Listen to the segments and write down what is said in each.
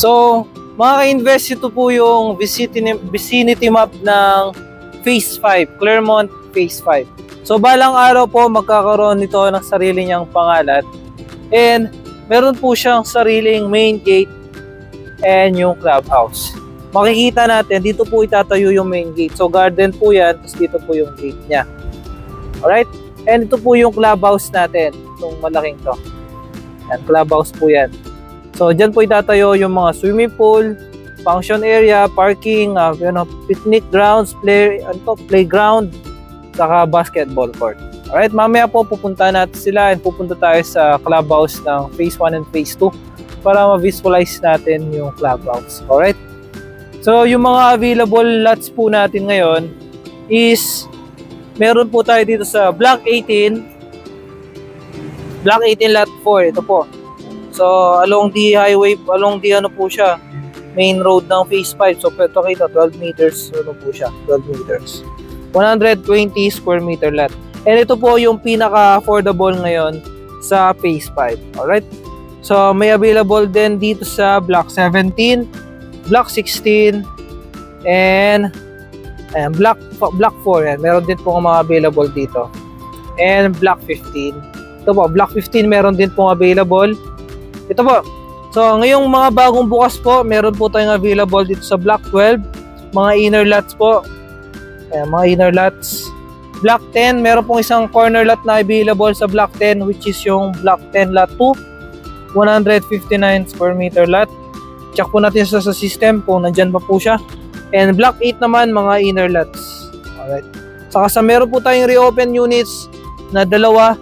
So, mga ka-invest, ito po yung vicinity map ng Phase 5, Clermont Phase 5. So, balang araw po magkakaroon nito ng sarili niyang pangalan. And, meron po siyang sariling main gate and yung clubhouse. Makikita natin, dito po itatayo yung main gate. So, garden po yan, tapos dito po yung gate niya. Alright? And ito po yung clubhouse natin. Itong malaking to. Yan, clubhouse po yan. So, dyan po itatayo yung mga swimming pool, function area, parking, picnic grounds, playground, saka basketball court. Alright, mamaya po pupunta natin sila and pupunta tayo sa clubhouse ng Phase 1 and Phase 2 para ma-visualize natin yung clubhouse. Alright? So, yung mga available lots po natin ngayon is meron po tayo dito sa Block 18 Lot 4. Ito po. So, along the highway, along the po siya, main road ng Phase 5. So, ito kita, 12 meters. Ano po siya? 12 meters. 120 square meter lot. And ito po yung pinaka-affordable ngayon sa Phase 5. Alright? So, may available din dito sa Block 17, Block 16, and Block 4. Yan. Meron din po mga available dito. And Block 15. Ito po, Block 15 meron din po available. Ito po. So, ngayong mga bagong bukas po, meron po tayong available dito sa Block 12. Mga inner lots po. Ayan, mga inner lots. Block 10, meron pong isang corner lot na available sa Block 10, which is yung Block 10 Lot 2. 159 square meter lot. Check po natin sa system kung nandyan pa po siya. And Block 8 naman, mga inner lots. Alright. Saka sa meron po tayong reopen units na dalawa.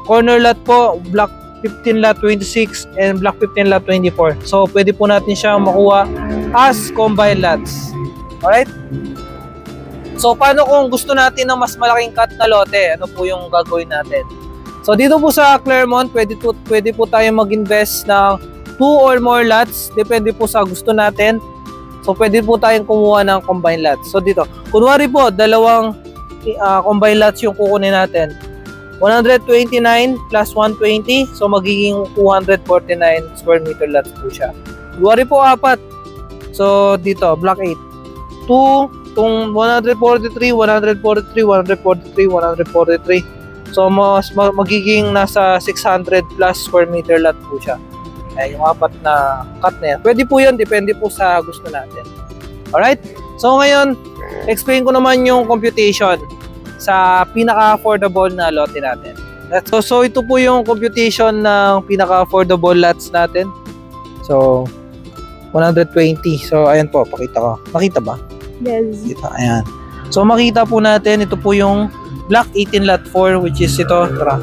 Corner lot po, Block 15 Lot 26 and Block 15 Lot 24. So, pwede po natin siya makuha as combined lots. Alright? So, paano kung gusto natin ng mas malaking cut na lote? Ano po yung gagawin natin? So, dito po sa Clermont, pwede po tayo mag-invest ng 2 or more lots. Depende po sa gusto natin. So, pwede po tayong kumuha ng combined lots. So, dito. Kunwari po, dalawang combined lots yung kukunin natin. 129 plus 120. So, magiging 249 square meter lots po siya. Kunwari po, 4. So, dito, Block 8. 2, itong 143, 143, 143, 143. So, magiging nasa 600 plus square meter lot po siya. Yung 4 na cut na yan. Pwede po yun, depende po sa gusto natin. Alright? So, ngayon, explain ko naman yung computation sa pinaka-affordable na lote natin. So, ito po yung computation ng pinaka-affordable lots natin. So, 120. So, ayan po, pakita ko. Nakita ba? Yes. Dito, ayan. So, makita po natin, ito po yung Block 18 Lot 4, which is ito. Tara.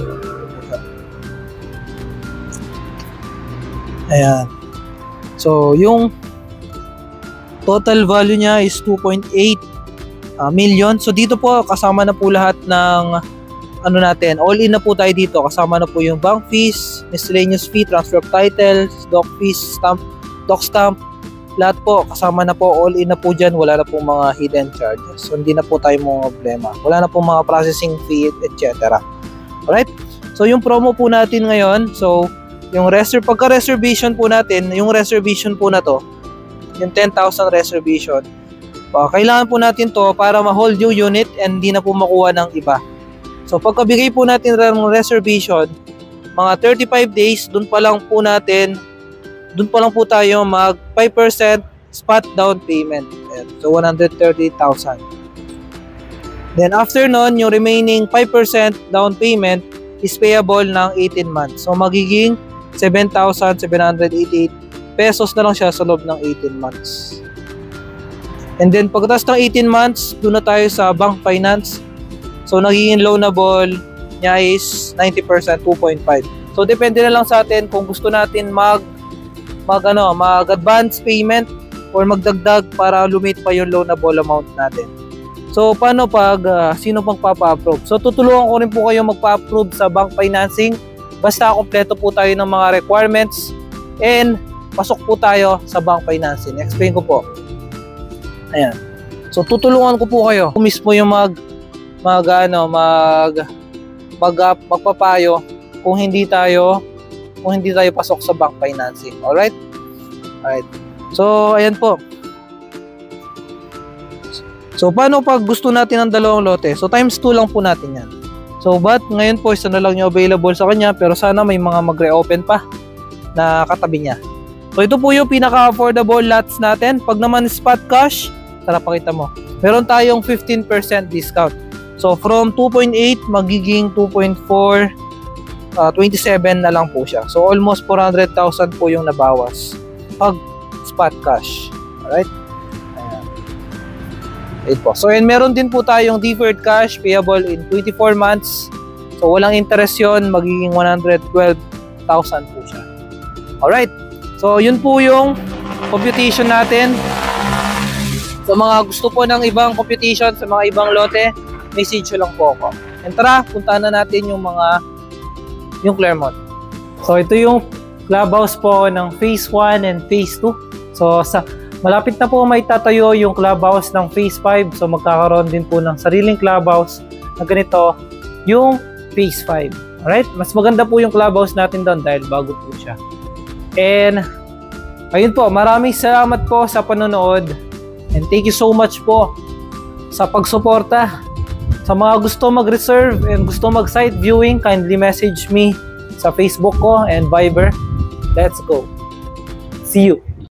Ayan. So, yung total value niya is 2.8 million. So, dito po, kasama na po lahat ng ano natin. All-in na po tayo dito. Kasama na po yung bank fees, miscellaneous fee, transfer of titles, doc fees, doc stamp, lahat po, kasama na po, all-in na po dyan, wala na po mga hidden charges. So, hindi na po tayo mga problema. Wala na po mga processing fee, etc. Alright? So, yung promo po natin ngayon, so, yung pagka-reservation po natin, yung reservation po na to, yung 10,000 reservation, kailangan po natin to para ma-hold yung unit and hindi na po makuha ng iba. So, pagkabigay po natin ng reservation, mga 35 days, dun pa lang po tayo mag 5% spot down payment. So, 130,000. Then, after nun, yung remaining 5% down payment is payable ng 18 months. So, magiging 7,788 pesos na lang siya sa loob ng 18 months. And then, pagkatapos ng 18 months, doon na tayo sa bank finance. So, nagiging loanable niya is 90%, 2.5. So, depende na lang sa atin kung gusto natin mag-advance payment or magdagdag para lumit pa yung loanable amount natin. So, paano pag sino pang papa-approve? So, tutulungan ko rin po kayo magpa-approve sa bank financing. Basta kompleto po tayo ng mga requirements and pasok po tayo sa bank financing. Explain ko po. Ayan. So, tutulungan ko po kayo. Kung mismo yung magpapayo kung hindi tayo pasok sa bank financing. Alright? Alright. So, ayan po. So, paano pag gusto natin ng dalawang lote? So, times 2 lang po natin yan. So, but ngayon po, isa na lang yung available sa kanya, pero sana may mga mag-reopen pa na katabi niya. So, ito po yung pinaka-affordable lots natin. Pag naman spot cash, tara pakita mo. Meron tayong 15% discount. So, from 2.8, magiging 2.4, 27 na lang po siya. So, almost 400,000 po yung nabawas pag spot cash. Alright? Ayan po. So, and meron din po tayong deferred cash payable in 24 months. So, walang interest yun. Magiging 112,000 po siya. Alright. So, yun po yung computation natin. So, mga gusto po ng ibang computation sa mga ibang lote, message lang po ako. And tara, puntahan na natin yung Clermont. So, ito yung clubhouse po ng Phase 1 and Phase 2. So, malapit na po may tatayo yung clubhouse ng Phase 5. So, magkakaroon din po ng sariling clubhouse na ganito yung Phase 5. Alright? Mas maganda po yung clubhouse natin doon dahil bago po siya. And, ayun po, maraming salamat po sa panonood. And thank you so much po sa pagsuporta. Sa mga gusto mag-reserve and gusto mag-site viewing, kindly message me sa Facebook ko and Viber. Let's go. See you.